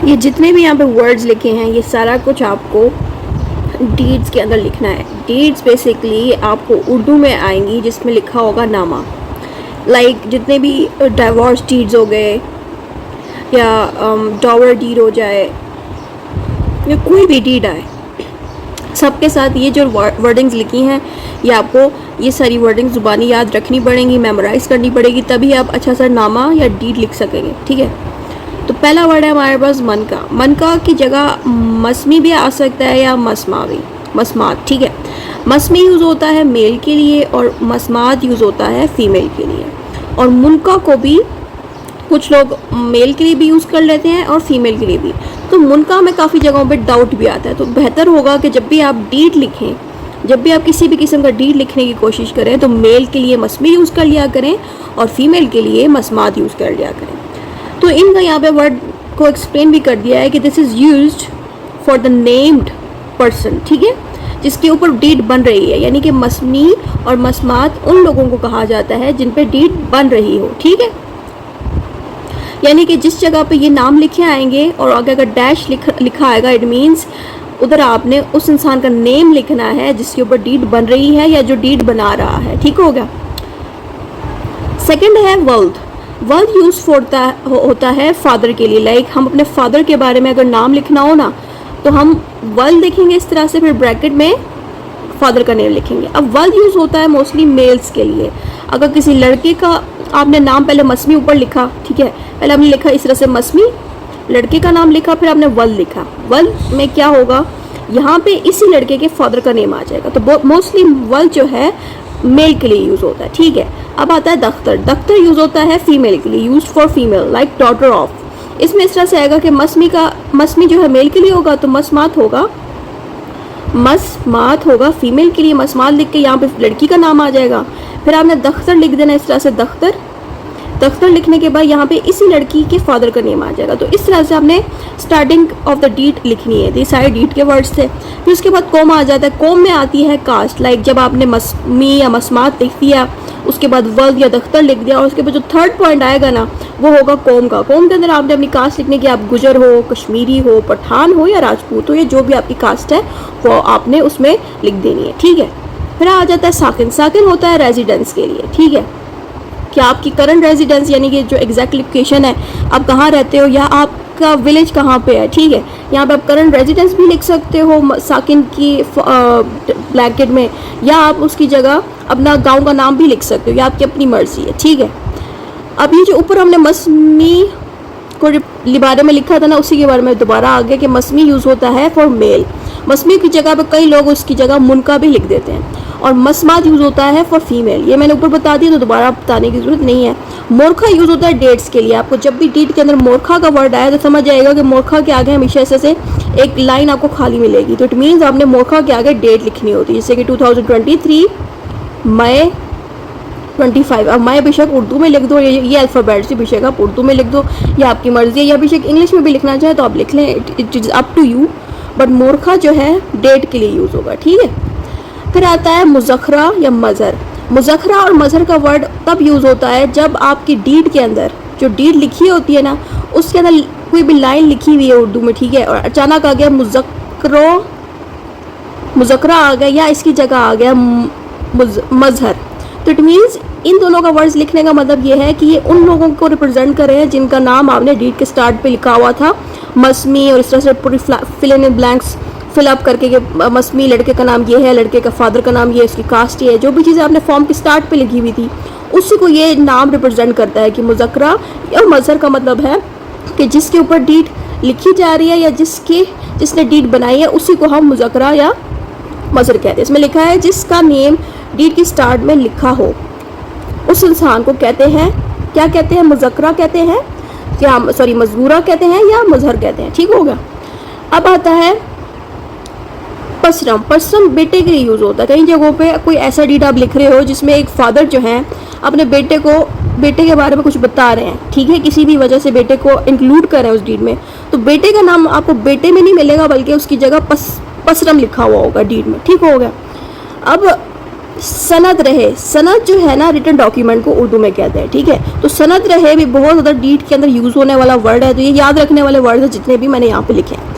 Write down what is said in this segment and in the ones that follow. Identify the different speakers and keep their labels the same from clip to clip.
Speaker 1: ये जितने भी यहाँ पे वर्ड्स लिखे हैं ये सारा कुछ आपको डीड्स के अंदर लिखना है। डीड्स बेसिकली आपको उर्दू में आएंगी जिसमें लिखा होगा नामा। लाइक जितने भी डाइवोर्स डीड्स हो गए या डॉवर डीड हो जाए या कोई भी डीड आए, सबके साथ ये जो वर्डिंग्स लिखी हैं ये आपको ये सारी वर्डिंग्स ज़ुबानी याद रखनी पड़ेंगी, मेमोराइज़ करनी पड़ेगी, तभी आप अच्छा सा नामा या डीड लिख सकेंगे। ठीक है, तो पहला वर्ड है हमारे पास मन का। मन का की जगह मस्मी भी आ सकता है या मस्मा भी, मस्मात। ठीक है, मस्मी यूज़ होता है मेल के लिए और मस्मात यूज़ होता है फीमेल के लिए। और मुनका को भी कुछ लोग मेल के लिए भी यूज़ कर लेते हैं और फीमेल के लिए भी। तो मुनका में काफ़ी जगहों पे डाउट भी आता है, तो बेहतर होगा कि जब भी आप डीड लिखें, जब भी आप किसी भी किस्म का डीड लिखने की कोशिश करें तो मेल के लिए मस्मी यूज़ कर लिया करें और फीमेल के लिए मस्मात यूज़ कर लिया करें। तो इनका यहाँ पे वर्ड को एक्सप्लेन भी कर दिया है कि this is used for the named person. ठीक है, जिसके ऊपर डीड बन रही है, यानी कि मस्मी और मस्मात उन लोगों को कहा जाता है जिन पे डीड बन रही हो। ठीक है, यानी कि जिस जगह पे ये नाम लिखे आएंगे और अगर डैश लिखा आएगा इट मीन्स उधर आपने उस इंसान का नेम लिखना है जिसके ऊपर डीड बन रही है या जो डीड बना रहा है। ठीक हो गया। सेकंड है वल्द। वल्द यूज होता है फादर के लिए। लाइक हम अपने फादर के बारे में अगर नाम लिखना हो ना तो हम वल्द लिखेंगे इस तरह से, फिर ब्रैकेट में फादर का नेम लिखेंगे। अब वल्द यूज होता है मोस्टली मेल्स के लिए। अगर किसी लड़के का आपने नाम पहले मस्मी ऊपर लिखा, ठीक है, पहले आपने लिखा इस तरह से मस्मी, लड़के का नाम लिखा, फिर आपने वल्द लिखा। वल्द में क्या होगा, यहाँ पे इसी लड़के के फादर का नेम आ जाएगा। तो मोस्टली वल्द जो है मेल के लिए यूज़ होता है। ठीक है, अब आता है दख्तर। दख्तर यूज़ होता है फीमेल के लिए, use for female, like daughter of. इसमें इस तरह से आएगा कि मस्मी जो है मेल के लिए होगा तो मस्मात होगा फीमेल के लिए। मस्मात लिख के यहाँ पे लड़की का नाम आ जाएगा। फिर आपने दख्तर लिख देना इस तरह से, दख्तर लिखने के बाद यहाँ पे इसी लड़की के फादर का नेम आ जाएगा। तो इस तरह से आपने स्टार्टिंग ऑफ द डीड लिखनी है। ये सारे डीड के वर्ड्स थे। फिर उसके बाद कॉम आ जाता है। कॉम में आती है कास्ट। लाइक जब आपने मस्मी या मस्मात लिख दिया, उसके बाद वल्द या दख्तर लिख दिया और उसके बाद जो थर्ड पॉइंट आएगा ना वो होगा कॉम का। कॉम के अंदर आपने अपनी कास्ट लिखने की, आप गुजर हो, कश्मीरी हो, पठान हो या राजपूत हो, या जो भी आपकी कास्ट है वो आपने उसमें लिख देनी है। ठीक है, फिर आ जाता है साकिन। साकिन होता है रेजिडेंस के लिए। ठीक है, कि आपकी करंट रेजिडेंस यानी कि जो एग्जैक्ट लोकेशन है, आप कहाँ रहते हो या आपका विलेज कहाँ पे है। ठीक है, यहाँ पे आप करंट रेजिडेंस भी लिख सकते हो साकिन की ब्रैकेट में, या आप उसकी जगह अपना गांव का नाम भी लिख सकते हो, या आपकी अपनी मर्जी है। ठीक है, अब ये जो ऊपर हमने मस्मी को बारे में लिखा था ना, उसी के बारे में दोबारा आ गया कि मस्मी यूज़ होता है फॉर मेल। मस्मी की जगह पे कई लोग उसकी जगह मुनका भी लिख देते हैं। और मस्मात यूज़ होता है फॉर फीमेल। ये मैंने ऊपर बता दिया तो दोबारा बताने की ज़रूरत नहीं है। मोरखा यूज़ होता है डेट्स के लिए। आपको जब भी डीड के अंदर मोरखा का वर्ड आया तो समझ जाएगा कि मोरखा के आगे हमेशा ऐसे से एक लाइन आपको खाली मिलेगी। तो इट मीन्स आपने मोरखा के आगे डेट लिखनी होती है, जैसे कि 2023 मई 25। अब मई बेशक उर्दू में लिख दो, ये अल्फ़ाबेट से बेशक आप उर्दू में लिख दो, या आपकी मर्ज़ी है, या बेशक इंग्लिश में भी लिखना चाहे तो आप लिख लें, it is up to you. But मोरखा जो है डेट के लिए यूज़ होगा। ठीक है, फिर आता है मुज़ख्खरा या मज़हर। मुज़ख्खरा और मज़हर का वर्ड तब यूज़ होता है जब आपकी डीड के अंदर जो डीड लिखी होती है ना उसके अंदर कोई भी लाइन लिखी हुई है उर्दू में, ठीक है, और अचानक आ गया मुज़ख्खरा आ गया या इसकी जगह आ गया मज़हर, तो इट मीन्स इन दोनों का वर्ड्स लिखने का मतलब ये है कि ये उन लोगों को रिप्रेजेंट कर रहे हैं जिनका नाम आपने डीड के स्टार्ट पे लिखा हुआ था मस्मी, और इस तरह से पूरी फिल इन ब्लैंक्स फिलअप करके कि मस्मी लड़के का नाम ये है, लड़के का फादर का नाम ये, उसकी कास्ट ये है, जो भी चीज़ें आपने फॉर्म के स्टार्ट पे लिखी हुई थी उसी को ये नाम रिप्रेजेंट करता है कि मुज़ख्खरा या मज़हर का मतलब है कि जिसके ऊपर डीड लिखी जा रही है या जिसने डीड बनाई है उसी को हम मुज़ख्खरा या मज़हर कहते हैं। इसमें लिखा है जिसका नेम डीड की स्टार्ट में लिखा हो उस इंसान को कहते हैं, क्या कहते हैं, मुज़ख्खरा कहते हैं, या सॉरी मज़बूरा कहते हैं या मज़हर कहते हैं। ठीक हो गया। अब आता है पसरम। पसरम बेटे के लिए यूज़ होता है। कई जगहों पे कोई ऐसा डीड आप लिख रहे हो जिसमें एक फादर जो है अपने बेटे के बारे में कुछ बता रहे हैं, ठीक है, किसी भी वजह से बेटे को इंक्लूड कर रहे हैं उस डीड में, तो बेटे का नाम आपको बेटे में नहीं मिलेगा बल्कि उसकी जगह पसरम लिखा हुआ होगा डीड में। ठीक हो गया। अब सनद रहे, सनद जो है ना रिटन डॉक्यूमेंट को उर्दू में कहते हैं, ठीक है। तो सनद रहे भी बहुत ज़्यादा डीड के अंदर यूज़ होने वाला वर्ड है, तो ये याद रखने वाले वर्ड है जितने भी मैंने यहाँ पे लिखे हैं।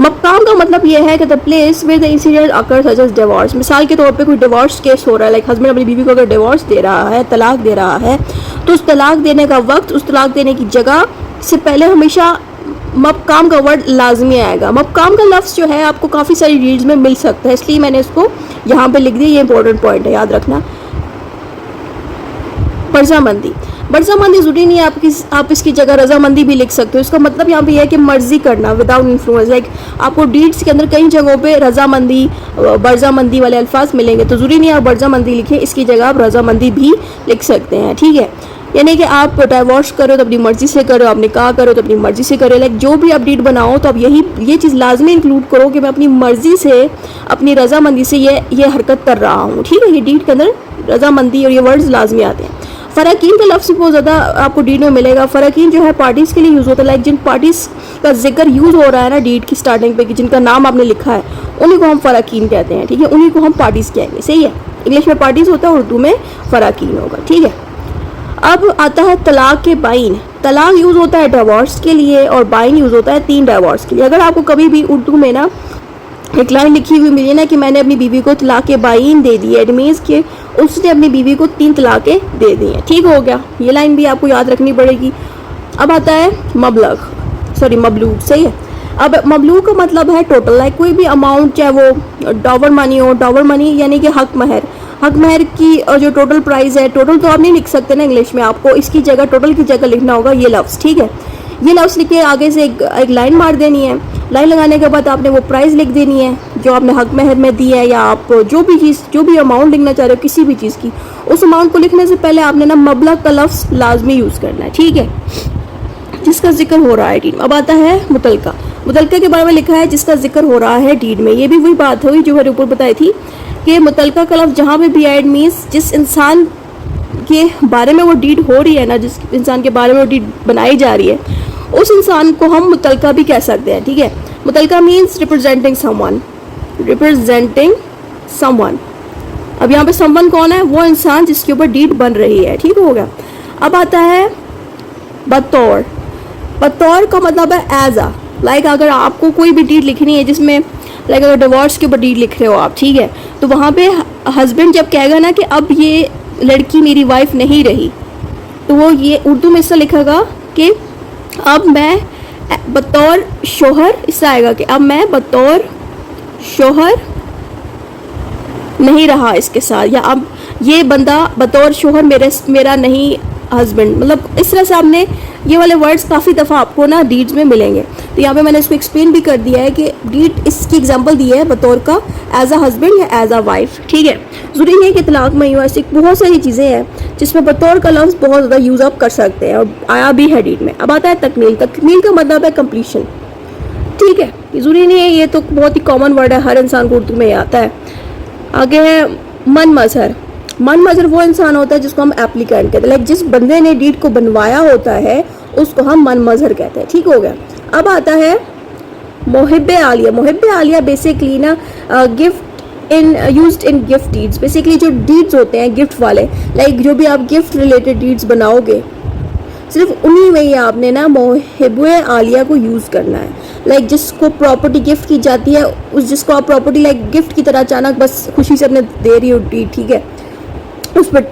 Speaker 1: मकाम का मतलब ये है कि the place where the incident occur such as divorce. मिसाल के तौर पे कोई डिवोर्स केस हो रहा है, लाइक हस्बैंड अपनी बीवी को अगर डिवोर्स दे रहा है, तलाक दे रहा है, तो उस तलाक देने का वक्त, उस तलाक देने की जगह से पहले हमेशा मकाम का वर्ड लाजमी आएगा। मकाम का लफ्ज़ जो है आपको काफ़ी सारी रीड्स में मिल सकता है, इसलिए मैंने इसको यहाँ पे लिख दिया, ये इंपॉर्टेंट पॉइंट है, याद रखना। रजामंदी, रजामंदी जरूरी नहीं है आप इसकी जगह रजामंदी भी लिख सकते हो। इसका मतलब यहाँ पे यह है कि मर्जी करना विदाउट इन्फ्लुएंस। लाइक आपको डीड्स के अंदर कई जगहों पे रजामंदी, बरजामंदी वाले अल्फाज मिलेंगे, तो जरूरी नहीं है आप बरजामंदी लिखें, इसकी जगह आप रजामंदी भी लिख सकते हैं, ठीक है। यानी कि आप डाइवोर्स करो तो अपनी मर्जी से करो, आप निकाह करो तो अपनी मर्जी से करो। लाइक जो भी आप डीड बनाओ तो आप ये चीज़ लाजमी इंक्लूड करो कि मैं अपनी मर्जी से, अपनी रजामंदी से ये हरकत कर रहा हूँ, ठीक है। ये डीड के अंदर रजामंदी और ये वर्ड्स लाजमी आते हैं। फ़राकीन का लफ्ज़ बहुत ज़्यादा आपको डीड में मिलेगा। फ़राकीन जो है पार्टीज़ के लिए यूज़ होता है, लाइक जिन पार्टीज़ का जिक्र यूज़ हो रहा है ना डीड की स्टार्टिंग पे, कि जिनका नाम आपने लिखा है, उन्हीं को हम फ़राकीन कहते हैं, ठीक है। उन्हीं को हम पार्टीज़ कहेंगे, सही है। इंग्लिश में पार्टीज़ होता है, उर्दू में फ़राकीन होगा, ठीक है। अब आता है तलाक के बाइन। तलाक यूज़ होता है डिवोर्स के लिए और बाइन यूज़ होता है 3 डिवोर्स के लिए। अगर आपको कभी भी उर्दू में ना एक लाइन लिखी हुई मिली ना कि मैंने अपनी बीवी को तलाक के बाइन दे दी है, इट मीन्स कि उसने अपनी बीवी को 3 तलाक़ें दे दी हैं, ठीक हो गया। ये लाइन भी आपको याद रखनी पड़ेगी। अब आता है मबलूग, सही है। अब मबलूग का मतलब है टोटल, लाइक कोई भी अमाउंट, चाहे वो डॉवर मनी हो, डॉवर मनी यानी कि हक महर की जो टोटल प्राइस है, टोटल तो आप नहीं लिख सकते ना इंग्लिश में, आपको इसकी जगह, टोटल की जगह लिखना होगा ये लफ्ज़, ठीक है। ये लफ्ज़ लिख के आगे से एक लाइन मार देनी है। लाइन लगाने के बाद आपने वो प्राइस लिख देनी है जो आपने हक महर में दी है, या आप जो भी अमाउंट लिखना चाह रहे हो किसी भी चीज़ की, उस अमाउंट को लिखने से पहले आपने ना मबलग का लफ्ज़ लाजमी यूज़ करना है, ठीक है, जिसका जिक्र हो रहा है डीड। अब आता है मुतलका। मुतलका के बारे में लिखा है जिसका जिक्र हो रहा है डीड में। ये भी वही बात हुई जो मैंने ऊपर बताई थी कि मुतलका का लफ्ज़ जहाँ पे भी आए, मीन्स जिस इंसान के बारे में वो डीड हो रही है ना, जिस इंसान के बारे में वो डीड बनाई जा रही है, उस इंसान को हम मुतलका भी कह सकते हैं, ठीक है। मुतलका मीन्स रिप्रेजेंटिंग समवन। अब यहाँ पे समवन कौन है? वो इंसान जिसके ऊपर डीड बन रही है, ठीक हो गया। अब आता है बतौर। बतौर का मतलब है एज अ, लाइक अगर आपको कोई भी डीड लिखनी है जिसमें, लाइक अगर डिवोर्स के ऊपर डीड लिख रहे हो आप, ठीक है, तो वहाँ पे हस्बैंड जब कहेगा ना कि अब ये लड़की मेरी वाइफ नहीं रही, तो वो ये उर्दू में इससे लिखेगा कि अब मैं बतौर शोहर, इससे आएगा कि अब मैं बतौर शोहर नहीं रहा इसके साथ, या अब ये बंदा बतौर शोहर मेरा नहीं हस्बैंड। मतलब इस तरह से आपने ये वाले वर्ड्स काफ़ी दफ़ा आपको ना डीड्स में मिलेंगे। तो यहाँ पे मैंने इसको एक्सप्लेन भी कर दिया है कि डीड इसकी एग्जांपल दी है बतौर का एज अ हस्बैंड या एज अ वाइफ, ठीक है। ज़रूरी नहीं है कि तलाक में यूँ, ऐसी बहुत सारी चीज़ें हैं जिसमें बतौर का लफ्ज़ बहुत ज़्यादा यूज़ अप कर सकते हैं और आया भी है डीड में। अब आता है तकमील। तकमील का मतलब है कम्प्लीशन, ठीक है। ज़रूरी नहीं है, ये तो बहुत ही कॉमन वर्ड है, हर इंसान को उर्दू में आता है। आगे है मन मजहर। मन मजहर वो इंसान होता है जिसको हम एप्लीकेंट कहते हैं, लाइक जिस बंदे ने डीड को बनवाया होता है उसको हम मन मजहर कहते हैं, ठीक हो गया। अब आता है मोहिब्बे आलिया। मोहिब्बे आलिया बेसिकली ना gift used in gift deeds. Basically जो डीड्स होते हैं गिफ्ट वाले, लाइक जो भी आप गिफ्ट रिलेटेड डीड्स बनाओगे, सिर्फ उन्हीं में ही आपने ना मोहिब्बे आलिया को यूज़ करना है। लाइक जिसको प्रॉपर्टी गिफ्ट की जाती है, जिसको आप प्रॉपर्टी लाइक गिफ्ट की तरह अचानक बस खुशी से अपने दे रही हो डीड, ठीक है,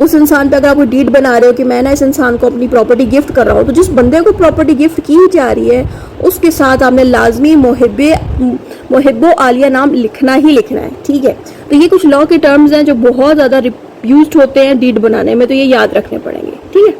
Speaker 1: उस इंसान पे अगर आप डीड बना रहे हो कि मैं ना इस इंसान को अपनी प्रॉपर्टी गिफ्ट कर रहा हूँ, तो जिस बंदे को प्रॉपर्टी गिफ्ट की जा रही है उसके साथ आपने लाजमी मोहिब्बो आलिया नाम लिखना ही लिखना है, ठीक है। तो ये कुछ लॉ के टर्म्स हैं जो बहुत ज़्यादा यूज्ड होते हैं डीड बनाने में, तो ये याद रखने पड़ेंगे, ठीक है।